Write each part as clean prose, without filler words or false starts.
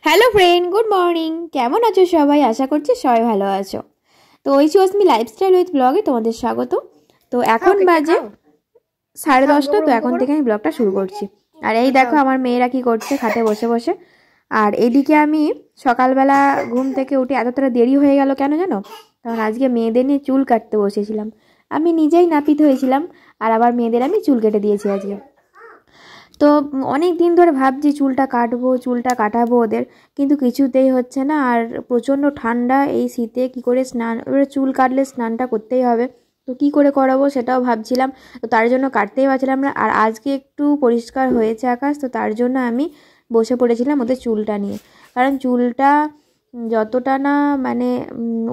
Hello friend, good morning. কেমন আছো সবাই? আশা করছি সবাই ভালো আছো। তো ওই চশমি লাইফস্টাইল উইথ ব্লগে তোমাদের স্বাগত। তো এখন বাজে 10:30। তো এখন থেকে আমি ব্লগটা শুরু করছি। আর এই দেখো আমার মেয়েরা কি করছে খাটে বসে বসে। আর এদিকে আমি সকালবেলা ঘুম থেকে উঠে এতটা দেরি হয়ে গেল কেন জানো? কারণ আজকে মেয়েদের নিয়ে চুল কাটতে বসেছিলাম। আমি নিজেই নাপিত হয়েছিলাম, আর আবার মেয়েদের আমি চুল কেটে দিয়েছি আজকে। তো অনেক দিন ধরে ভাবছি চুলটা কাটবো, চুলটা কাটাবো ওদের, কিন্তু কিছুতেই হচ্ছে না। আর প্রচণ্ড ঠান্ডা, এই শীতে কি করে স্নান, এবারে চুল কাটলে স্নানটা করতেই হবে। তো কি করে করাবো সেটাও ভাবছিলাম। তো তার জন্য কাটতেই পারছিলাম না। আর আজকে একটু পরিষ্কার হয়েছে আকাশ, তো তার জন্য আমি বসে পড়েছিলাম ওদের চুলটা নিয়ে। কারণ চুলটা যতটা না মানে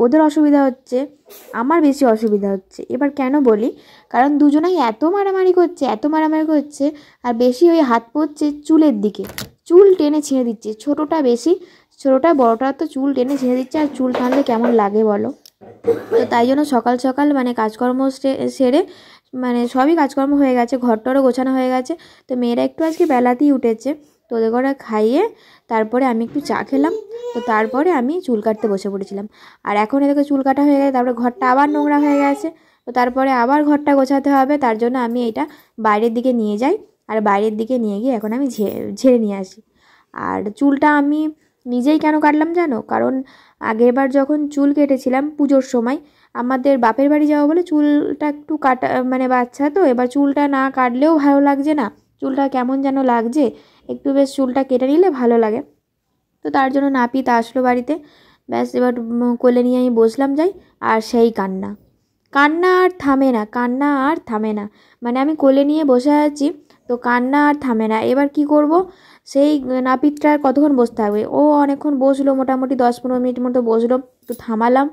ওদের অসুবিধা হচ্ছে, আমার বেশি অসুবিধা হচ্ছে। এবার কেন বলি, কারণ দুজনেই এত মারামারি করছে, আর বেশি ওই হাত পড়ছে চুলের দিকে, চুল টেনে ছিঁড়ে দিচ্ছে। ছোটোটা বড়টা তো চুল টেনে ছিঁড়ে দিচ্ছে। আর চুল টানলে কেমন লাগে বলো? তো তাই জন্য সকাল সকাল মানে কাজকর্ম সেরে, মানে সবই কাজকর্ম হয়ে গেছে, ঘরটরও গোছানো হয়ে গেছে। তো মেয়েরা একটু আজকে বেলাতেই উঠেছে, তো ওদের ঘরে খাইয়ে তারপরে আমি একটু চা খেলাম। তো তারপরে আমি চুল কাটতে বসে পড়েছিলাম। আর এখন এদিকে চুল কাটা হয়ে গেছে, তারপরে ঘরটা আবার নোংরা হয়ে গেছে। তো তারপরে আবার ঘরটা গোছাতে হবে, তার জন্য আমি এটা বাইরের দিকে নিয়ে যাই। আর বাইরের দিকে নিয়ে গিয়ে এখন আমি ঝেড়ে নিয়ে আসি। আর চুলটা আমি নিজেই কেন কাটলাম জানো? কারণ আগেরবার যখন চুল কেটেছিলাম পুজোর সময়, আমাদের বাপের বাড়ি যাওয়া বলে চুলটা একটু কাটা, মানে বাচ্চা তো, এবার চুলটা না কাটলেও ভালো লাগছে না, চুলটা কেমন যেন লাগছে। একটু বেশ চুলটা কেটে নিলে ভালো লাগে। তো তার জন্য নাপিত আসলো বাড়িতে। ব্যাস এবার কোলে নিয়ে আমি বসলাম যাই। আর সেই কান্না, কান্না আর থামে না। মানে আমি কোলে নিয়ে বসে আছি, তো কান্না আর থামে না। এবার কি করব? সেই নাপিতটা আর কতক্ষণ বসে থাকবে? ও অনেকক্ষণ বসলো, মোটামুটি 10-15 মিনিট মতো বসলো। তো থামালাম।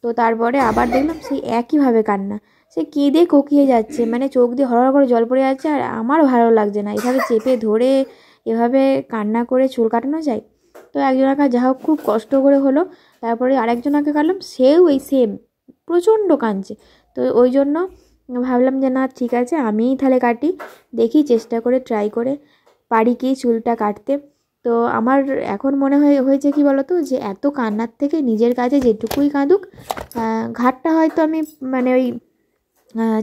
তো তারপরে আবার দেখলাম সেই একইভাবে কান্না। সে কেঁদে কোকিয়ে যাচ্ছে, মানে চোখ দিয়ে হরহর করে জল পড়ে যাচ্ছে। আর আমার ভালো লাগছে না এভাবে চেপে ধরে এভাবে কান্না করে চুল কাটানো যায়। তো একজনাকে যা হোক খুব কষ্ট করে হলো। তারপরে আরেকজনাকে কাটলাম, সেও এই সেম প্রচণ্ড কাঁদছে। তো ওই জন্য ভাবলাম যে না, ঠিক আছে, আমিই তাহলে কাটি, দেখি চেষ্টা করে ট্রাই করে পারি কি চুলটা কাটতে। তো আমার এখন মনে হয়েছে কি বলতো, যে এত কান্নার থেকে নিজের কাজে যেটুকুই কাঁদুক, ঘাটটা হয়তো আমি মানে ওই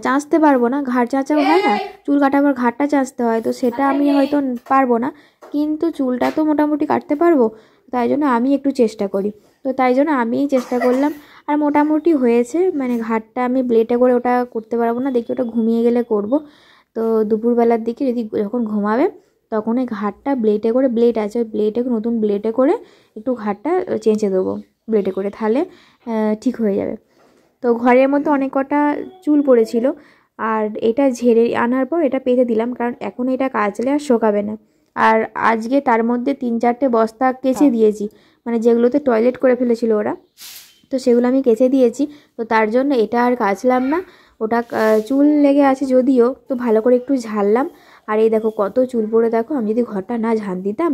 চাঁচতে পারবো না, ঘাড় চাঁচাও হয় না, চুল কাটাবার ঘাড়টা চাঁচতে হয়, তো সেটা আমি হয়তো পারবো না, কিন্তু চুলটা তো মোটামুটি কাটতে পারবো। তাই জন্য আমি একটু চেষ্টা করি। তো তাই জন্য আমিই চেষ্টা করলাম। আর মোটামুটি হয়েছে, মানে ঘাড়টা আমি ব্লেডে করে ওটা করতে পারবো না, দেখি ওটা ঘুমিয়ে গেলে করব। তো দুপুরবেলার দিকে যদি যখন ঘুমাবে, তখন ওই ঘাড়টা ব্লেডে করে, ব্লেড আছে ওই ব্লেডে, নতুন ব্লেডে করে একটু ঘাড়টা চেঁচে দেবো ব্লেডে করে, তাহলে ঠিক হয়ে যাবে। তো ঘরের মধ্যে অনেক কটা চুল পড়েছিল, আর এটা ঝেড়ে আনার পর এটা পেতে দিলাম, কারণ এখন এটা কাচলে আর শোকাবে না। আর আজকে তার মধ্যে 3-4টে বস্তা কেচে দিয়েছি, মানে যেগুলোতে টয়লেট করে ফেলেছিল ওরা, তো সেগুলো আমি কেচে দিয়েছি। তো তার জন্য এটা আর কাচলাম না। ওটা চুল লেগে আছে যদিও, তো ভালো করে একটু ঝাড়লাম। আর এই দেখো কত চুল পড়ে, দেখো আমি যদি ঘরটা না ঝাঁট দিতাম,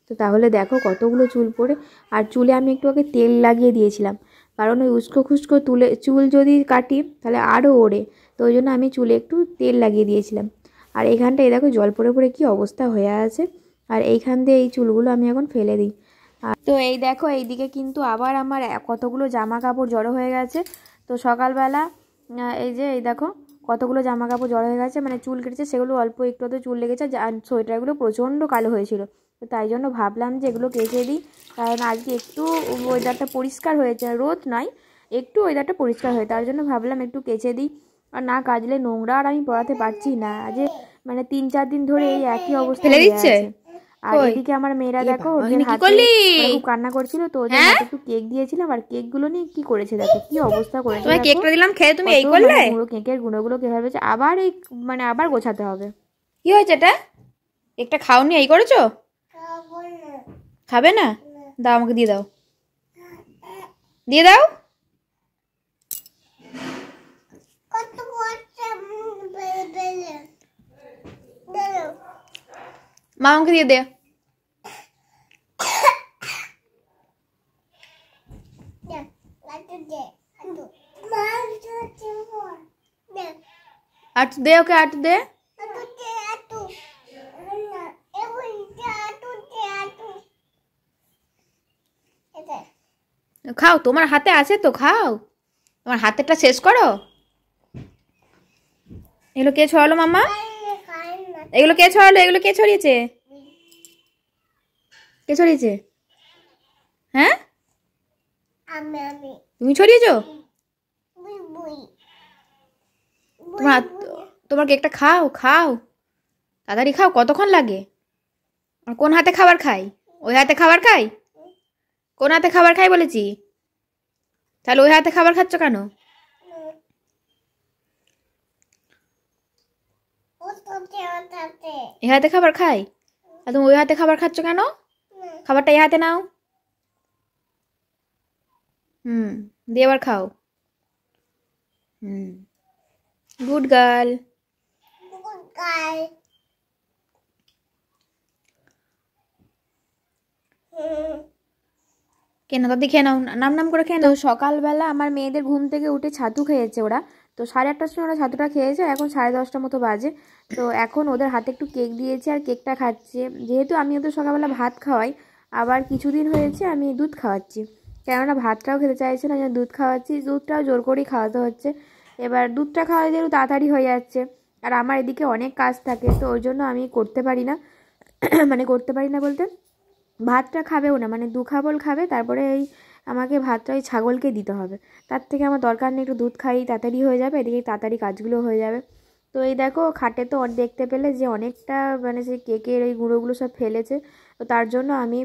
তো তাহলে দেখো কতগুলো চুল পড়ে। আর চুলে আমি একটু আগে তেল লাগিয়ে দিয়েছিলাম, কারণ ওই উস্কো খুস্কো চুল যদি কাটি তাহলে আরও ওড়ে। তো ওই জন্য আমি চুলে একটু তেল লাগিয়ে দিয়েছিলাম। আর এইখানটায় দেখো জল পড়ে পড়ে কী অবস্থা হয়ে আছে। আর এইখান দিয়ে এই চুলগুলো আমি এখন ফেলে দিই। তো এই দেখো এইদিকে কিন্তু আবার আমার কতগুলো জামা কাপড় জড়ো হয়ে গেছে। তো সকালবেলা এই দেখো কতগুলো জামা কাপড় জড়ো হয়ে গেছে, মানে চুল কেটেছে সেগুলো অল্প একটু তো চুল লেগেছে, আর সোয়েটারগুলো প্রচণ্ড কালো হয়েছিল। তো তাই জন্য ভাবলাম যে এগুলো কেচে দিই, কারণ আজকে একটু ওয়েদারটা পরিষ্কার হয়েছে, রোদ নয়, একটু ওয়েদারটা পরিষ্কার হয়ে, তার জন্য ভাবলাম একটু কেচে দিই। আর না কাচলে নোংরা আর আমি পড়াতে পারছি না, আজ মানে 3-4 দিন ধরে এই একই অবস্থা হয়ে আছে। আর এদিকে আমার মেয়েরা দেখো ওদের হাতে খুব কান্না করছিল, তো ওদের হাতে একটু কেক দিয়েছিলাম, আর কেকগুলো নিয়ে কি করেছে দেখো, কি অবস্থা করেছে। তোমায় কেকটা দিলাম খেয়ে তুমি এই করলে? গুঁড়ো কেকের গুঁড়োগুলো কিভাবে হয়েছে, আবার এই মানে আবার গোছাতে হবে। কি হয়েছে এটা? কেকটা খাওনি, এই করেছো? খাবে না? দাও আমাকে দিয়ে দাও, দিয়ে দাও। মা আমাকে দিয়ে দে। আর দে ওকে, আর দে। খাও, তোমার হাতে আছে তো, খাও। তোমার হাতেরটা শেষ করো। এগুলো কে ছড়ালো মাম্মা? এগুলো কে ছড়ালো? এগুলো কে ছড়িয়েছে? কে ছড়িয়েছে? হ্যাঁ, তুমি ছড়িয়েছো? তোমার তোমার কেকটা খাও, খাও তাড়াতাড়ি খাও। কতক্ষণ লাগে? আর কোন হাতে খাবার খাই? ওই হাতে খাবার খাই? কোন হাতে খাবার খাই বলেছি? তাহলে ওই হাতে খাবার খাচ্ছ কেন? এ হাতে খাবার খাই আর তুমি ওই হাতে খাবার খাচ্ছ কেন? খাবারটা এই হাতে নাও। দিয়ে আবার খাও। Good girl. কেন দাদি খেয়ে নাও, নাম নাম করে খেয়ে তো নাও। সকালবেলা আমার মেয়েদের ঘুম থেকে উঠে ছাতু খেয়েছে ওরা। তো 8:30টার সময় ওরা ছাতুটা খেয়েছে, এখন 10:30টার মতো বাজে। তো এখন ওদের হাতে একটু কেক দিয়েছি আর কেকটা খাচ্ছে। যেহেতু আমি ওদের সকালবেলা ভাত খাওয়াই, আবার কিছুদিন হয়েছে আমি দুধ খাওয়াচ্ছি, কেননা ভাতটাও খেতে চাইছে না, দুধ খাওয়াচ্ছি। দুধটাও জোর করেই খাওয়াতে হচ্ছে। এবার দুধটা খাওয়াতে যেহেতু তাড়াতাড়ি হয়ে যাচ্ছে, আর আমার এদিকে অনেক কাজ থাকে, তো ওই জন্য আমি করতে পারি না। মানে করতে পারি না বলতে, ভাতটা খাবেও না, মানে দুখাবল খাবে, তারপরে এই আমাকে ভাতটা ওই ছাগলকে দিতে হবে। তার থেকে আমার দরকার নেই, একটু দুধ খাই, তাড়াতাড়ি হয়ে যাবে, এদিকে তাড়াতাড়ি কাজগুলো হয়ে যাবে। তো এই দেখো খাটে তো দেখতে পেলে যে অনেকটা মানে সেই কেকের এই গুঁড়োগুলো সব ফেলেছে। তো তার জন্য আমি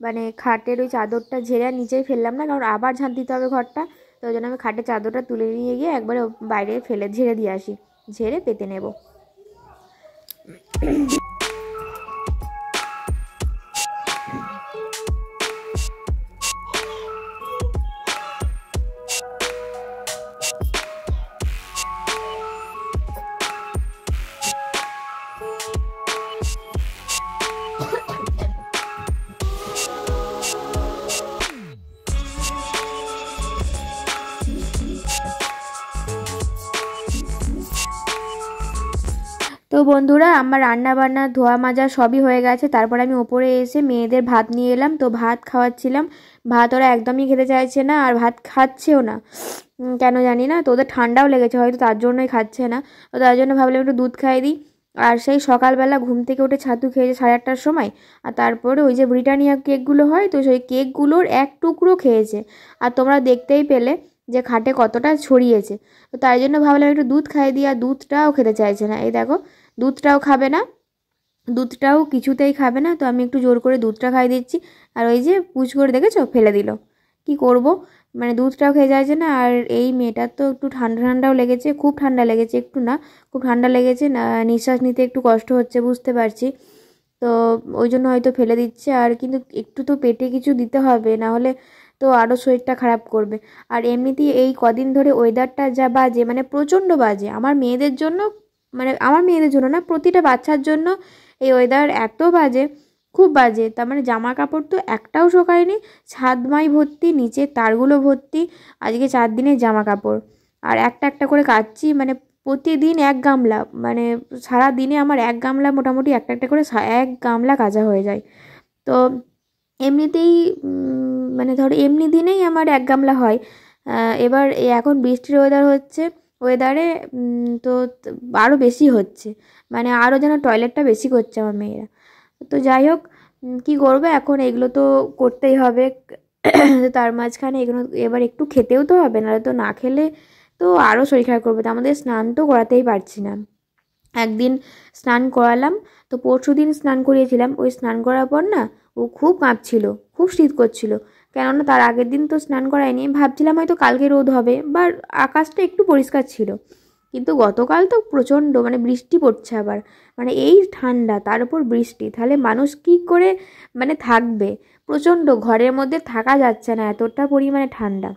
মানে খাটের ওই চাদরটা ঝেড়ে নিচেই ফেললাম না, কারণ আবার ঝাঁট দিতে হবে ঘরটা। তো ওই জন্য আমি খাটের চাদরটা তুলে নিয়ে গিয়ে একবারে বাইরে ফেলে ঝেড়ে দিয়ে আসি, ঝেড়ে পেতে নেব। তো বন্ধুরা, আমার রান্না বান্না ধোয়া মাজা সবই হয়ে গেছে। তারপর আমি ওপরে এসে মেয়েদের ভাত নিয়ে এলাম, তো ভাত খাওয়াচ্ছিলাম। ভাত ওরা একদমই খেতে চাইছে না, আর ভাত খাচ্ছেও না, কেন জানি না। তো ওদের ঠান্ডাও লেগেছে হয়তো, তার জন্যই খাচ্ছে না। তো তার জন্য ভাবলাম একটু দুধ খাইয়ে দিই। আর সেই সকালবেলা ঘুম থেকে উঠে ছাতু খেয়েছে 8:30টার সময়। আর তারপরে ওই যে ব্রিটানিয়া কেকগুলো হয়, তো সেই কেকগুলোর এক টুকরো খেয়েছে। আর তোমরা দেখতেই পেলে যে খাটে কতটা ছড়িয়েছে। তো তাই জন্য ভাবলাম একটু দুধ খাইয়ে দিই, আর দুধটাও খেতে চাইছে না। এই দেখো, দুধটাও খাবে না, দুধটাও কিছুতেই খাবে না। তো আমি একটু জোর করে দুধটা খাইয়ে দিচ্ছি, আর ওই যে পুচ করে দেখেছো ফেলে দিল। কি করব, মানে দুধটাও খেয়ে যাচ্ছে না। আর এই মেয়েটার তো একটু ঠান্ডা ঠান্ডাও লেগেছে, খুব ঠান্ডা লেগেছে, একটু না খুব ঠান্ডা লেগেছে, না নিঃশ্বাস নিতে একটু কষ্ট হচ্ছে, বুঝতে পারছি। তো ওই জন্য হয়তো ফেলে দিচ্ছে। আর কিন্তু একটু তো পেটে কিছু দিতে হবে, না হলে তো আরও শরীরটা খারাপ করবে। আর এমনিতেই এই কদিন ধরে ওয়েদারটা যা বাজে, মানে প্রচণ্ড বাজে আমার মেয়েদের জন্য, মানে আমার মেয়েদের জন্য না, প্রতিটা বাচ্চার জন্য এই ওয়েদার এত বাজে, খুব বাজে। তার মানে জামা কাপড় তো একটাও শোকায়নি, ছাদমাই ভর্তি, নিচে তারগুলো ভর্তি, আজকে 4 দিনের জামা কাপড়। আর একটা একটা করে কাচ্ছি, মানে প্রতিদিন 1 গামলা, মানে সারা দিনে আমার 1 গামলা, মোটামুটি একটা একটা করে 1 গামলা কাচা হয়ে যায়। তো এমনিতেই মানে ধরো এমনি দিনেই আমার 1 গামলা হয়। এবার এখন বৃষ্টির ওয়েদার হচ্ছে, ওয়েদারে তো আরও বেশি হচ্ছে, মানে আরও যেন টয়লেটটা বেশি করছে আমার মেয়েরা। তো যাই হোক, কী করবে এখন, এগুলো তো করতেই হবে। তার মাঝখানে এগুলো এবার একটু খেতেও তো হবে, নাহলে তো না খেলে তো আরও শরীর খারাপ করবে। তো আমাদের স্নান তো করাতেই পারছি না। একদিন স্নান করালাম, তো পরশুদিন স্নান করিয়েছিলাম। ওই স্নান করার পর না ও খুব কাঁপছিল, খুব শীত করছিল, কেননা তার আগের দিন তো স্নান করায়নি। ভাবছিলাম হয়তো কালকে রোদ হবে বা আকাশটা একটু পরিষ্কার ছিল, কিন্তু গতকাল তো প্রচণ্ড মানে বৃষ্টি পড়ছে আবার, মানে এই ঠান্ডা তার উপর বৃষ্টি, তাহলে মানুষ কী করে মানে থাকবে। প্রচণ্ড, ঘরের মধ্যে থাকা যাচ্ছে না, এতটা পরিমাণে ঠান্ডা।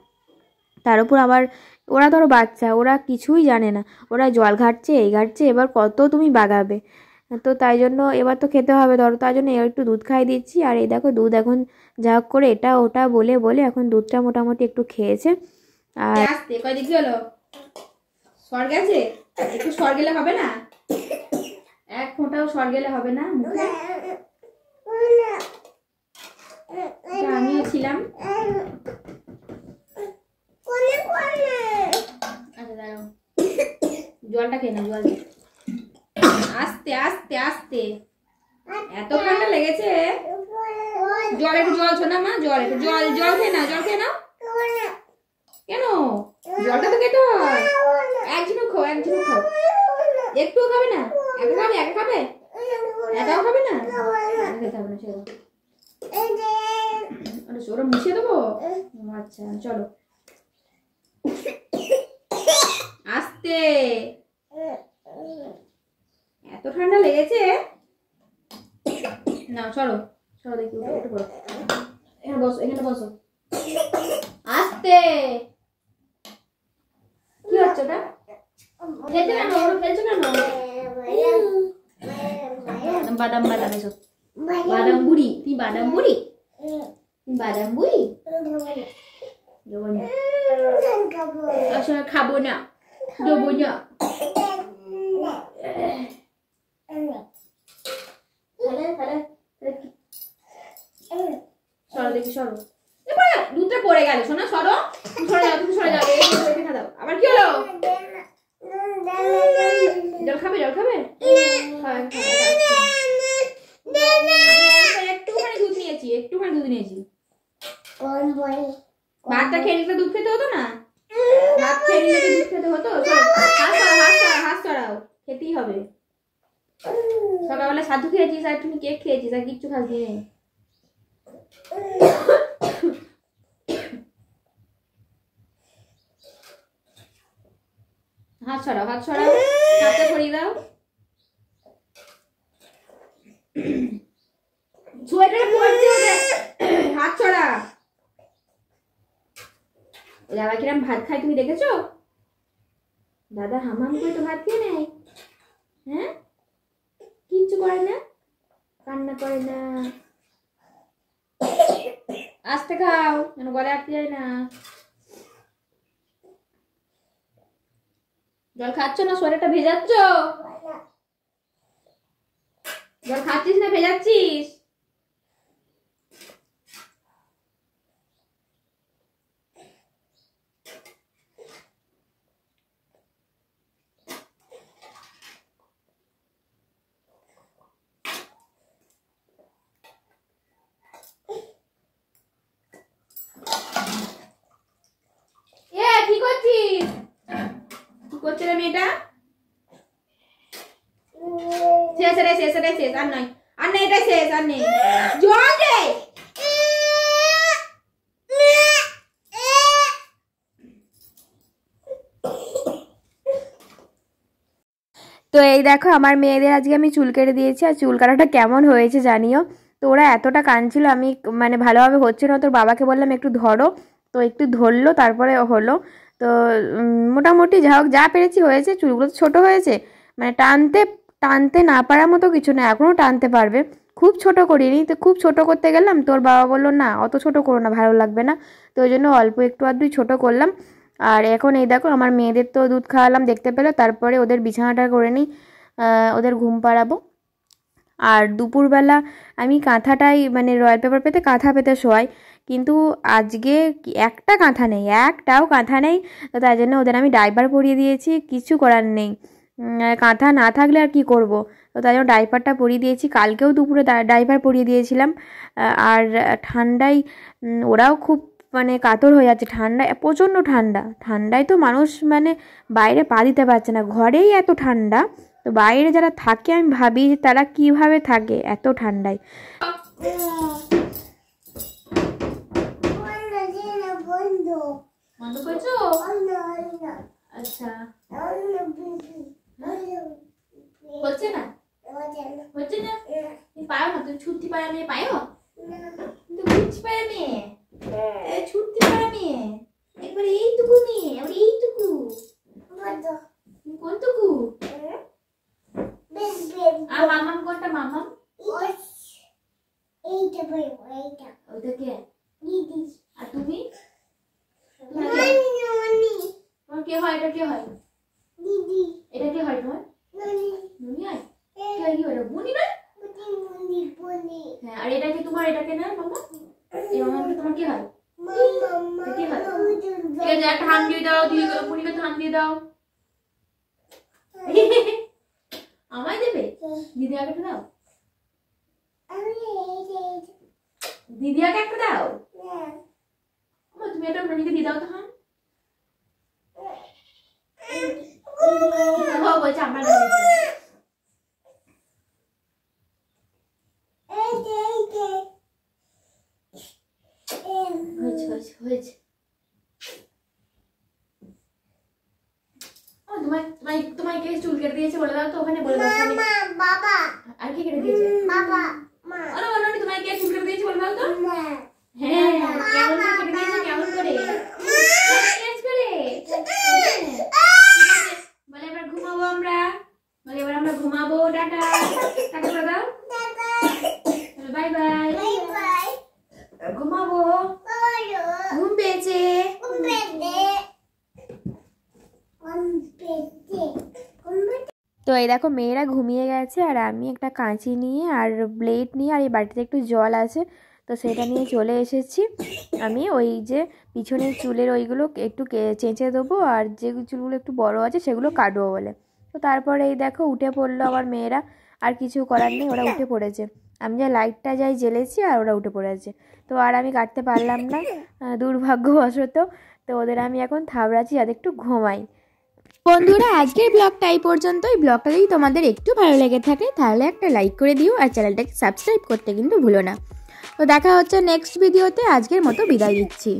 তার উপর আবার ওরা ধরো বাচ্চা, ওরা কিছুই জানে না, ওরা জল ঘাটছে এই ঘাটছে, এবার কত তুমি বাগাবে। তো তাই জন্য এবার তো খেতে হবে ধরো, তাই জন্য এবার একটু দুধ খাইয়ে দিচ্ছি। আর এই দেখো দুধ এখন যা হোক করে এটা ওটা বলে বলে এখন দুধটা মোটামুটি একটু খেয়েছে। আর আসতে কয়দিন কি হলো? সর গেছে? একটু সর গেলে হবে না? এক ফোঁটাও সর গেলে হবে না মুখে? আমিও ছিলাম। খেয়ে নাও, জল খেয়ে। আস্তে আস্তে আস্তে, এত ঠান্ডা লেগেছে। জল একটু, জল শোনা মা, জল একটু, জল জল খেয়ে নাও, জল খেয়ে নাও। কেন? জলটা তো খেতে হয়। এক ঝিনুক খাও, এক ঝিনুক খাও। একটুও খাবে না? একা খাবে, একা খাবে? একাও খাবে না? খেতে হবে না, ছেড়ে দাও। ওটা মিশিয়ে দেবো? আচ্ছা চলো, আস্তে। এত ঠান্ডা লেগেছে। না সরো, সরো দেখি, উঠে পড়ো। এখানে বসো, এখানে বসো। আস্তে। কি হচ্ছে ওটা? খেলছো কেন? খেলছো কেন? বাদাম বাদাম এসব, বাদাম বুড়ি। তুমি বাদাম বুড়ি, বাদাম বুড়ি। আসলে খাবো না, দেবো না। সরো দেখি, সরো। দুধটা পড়ে গেল শোনা, সরো। সরে যাও, তুমি সরে যাও। দেখা দাও। আবার কি হলো? জল খাবে, জল খাবে? একটুখানি দুধ নিয়েছি, একটুখানি দুধ নিয়েছি। ভাতটা খেয়ে নিলে দুধ খেতে হতো না? ভাত খেয়ে নিলে দুধ খেতে হতো? হাত সরাও, খেতেই হবে। সকালবেলা সাধু খেয়েছিস আর তুমি কেক খেয়েছিস আর কিচ্ছু খাস নি। হাত সরাও, হাত সরাও, হাতটা সরিয়ে দাও। সোয়েটার পরছে ওদের, হাত সরা। দাদা কিরম ভাত খায় তুমি দেখেছো? দাদা হামাম করে তো ভাত খেয়ে নেয়। হ্যাঁ, কিচ্ছু করে না, কান্না করে না। আস্তে খাও, যেন গলে আটকে যায় না। জল খাচ্ছ না? সোয়েটারটা ভেজাচ্ছ? জল খাচ্ছিস না ভেজাচ্ছিস? কি করছিস? কি করছে রে মেয়েটা? শেষ রে, শেষ রে, শেষ। আর নয়, আর নেই, এটা শেষ, আর নেই। জল দে। তো এই দেখো আমার মেয়েদের আজকে আমি চুল কেটে দিয়েছি, আর চুল কাটাটা কেমন হয়েছে জানিও। তো ওরা এতটা কাঁদছিল, আমি মানে ভালোভাবে হচ্ছে না, তোর বাবাকে বললাম একটু ধরো, তো একটু ধরলো, তারপরে হলো। তো মোটামুটি যা হোক, যা পেরেছি হয়েছে। চুলগুলো তো ছোটো হয়েছে, মানে টানতে টানতে না পারার মতো কিছু না, এখনও টানতে পারবে। খুব ছোট করিনি, তো খুব ছোট করতে গেলাম, তোর বাবা বললো না অত ছোট করো না, ভালো লাগবে না। তো ওই জন্য অল্প একটু আধটু ছোট করলাম। আর এখন এই দেখো আমার মেয়েদের তো দুধ খাওয়ালাম দেখতে পেলো, তারপরে ওদের বিছানাটা করে নিই, ওদের ঘুম পাড়াবো। আর দুপুরবেলা আমি কাঁথাটাই মানে রয়্যাল পেপার পেতে কাঁথা পেতে শোয়াই, কিন্তু আজকে একটা কাঁথা নেই, একটাও কাঁথা নেই। তো তাই জন্য ওদের আমি ডাইপার পরিয়ে দিয়েছি, কিছু করার নেই। কাঁথা না থাকলে আর কি করব। তো তাই জন্য ডাইপারটা পরিয়ে দিয়েছি, কালকেও দুপুরে ডাইপার পরিয়ে দিয়েছিলাম। আর ঠান্ডায় ওরাও খুব মানে কাতর হয়ে যাচ্ছে, ঠান্ডায় প্রচণ্ড ঠান্ডা, ঠান্ডায় তো মানুষ মানে বাইরে পা দিতে পারছে না, ঘরেই এত ঠান্ডা। তো বাইরে যারা থাকে আমি ভাবি যে তারা কিভাবে থাকে এত ঠান্ডায়। বন্ধ করছো? আচ্ছা, হচ্ছে না, হচ্ছে না। তুমি পারো না? তুমি ছুটতে পারো মেয়ে, পারো? তুমি ছুটতে পারো মেয়ে, ছুটতে পারো মেয়ে। একবার এইটুকু মেয়ে, আবার এইটুকু। কোনটুকু? আর মামাম কোনটা? মামাম ওইটা কে? আর তুমি? তোমার কে হয়? এটা কে হয়? এটা কে হয় তোমার? বুনি হয়? কে কি হয়? বুনি না? হ্যাঁ, আর এটা কি তোমার? এটা কে না মামা? এই মামামটা তোমার কি হয়? কি হয়? ঠিক আছে, একটা হাম দিয়ে দাও, বুনিকে তো হাম দিয়ে দাও। আমায় দেবে? দিদি আগে একটু দাও, দিদি আগে একটা দাও। তুমি এটা রনিকে দিয়ে দাও তো। হ্যাঁ বলছে আমার হয়েছে। তোমায় কে চুল কেটে দিয়েছে বলে দাও তো, ওখানে বলে দাও। বাবা। আর কি কেটে দিয়েছে? বাবা। আরে অননি তোমায় কে চুল কেটে দিয়েছে বলে দাও তো। হ্যাঁ কেমন করে কেটে দিয়েছে, কেমন করে? বলে এবার ঘুমাবো আমরা, বলে এবার আমরা ঘুমাবো। টাটা টাটা করে দাও, বাই বাই। ঘুমাবো, ঘুম পেয়েছে। তো এই দেখো মেয়েরা ঘুমিয়ে গেছে, আর আমি একটা কাঁচি নিয়ে আর ব্লেড নিয়ে আর এই বাটিতে একটু জল আছে তো সেটা নিয়ে চলে এসেছি। আমি ওই যে পিছনের চুলের ওইগুলো একটু চেঁচে দেবো, আর যে চুলগুলো একটু বড় আছে সেগুলো কাটবো বলে। তো তারপরে এই দেখো উঠে পড়লো আমার মেয়েরা, আর কিছু করার নেই, ওরা উঠে পড়েছে। আমি যা লাইটটা যাই জ্বেলেছি আর ওরা উঠে পড়েছে। তো আর আমি কাটতে পারলাম না দুর্ভাগ্যবশত। তো ওদের আমি এখন থাবড়াচ্ছি যাতে একটু ঘুমাই। বন্ধুরা আজকের ব্লগটা এই পর্যন্তই। ব্লগটা যদি তোমাদের একটু ভালো লেগে থাকে তাহলে একটা লাইক করে দিও, আর চ্যানেলটাকে সাবস্ক্রাইব করতে কিন্তু ভুলো না। তো দেখা হচ্ছে নেক্সট ভিডিওতে। আজকের মতো বিদায় দিচ্ছি।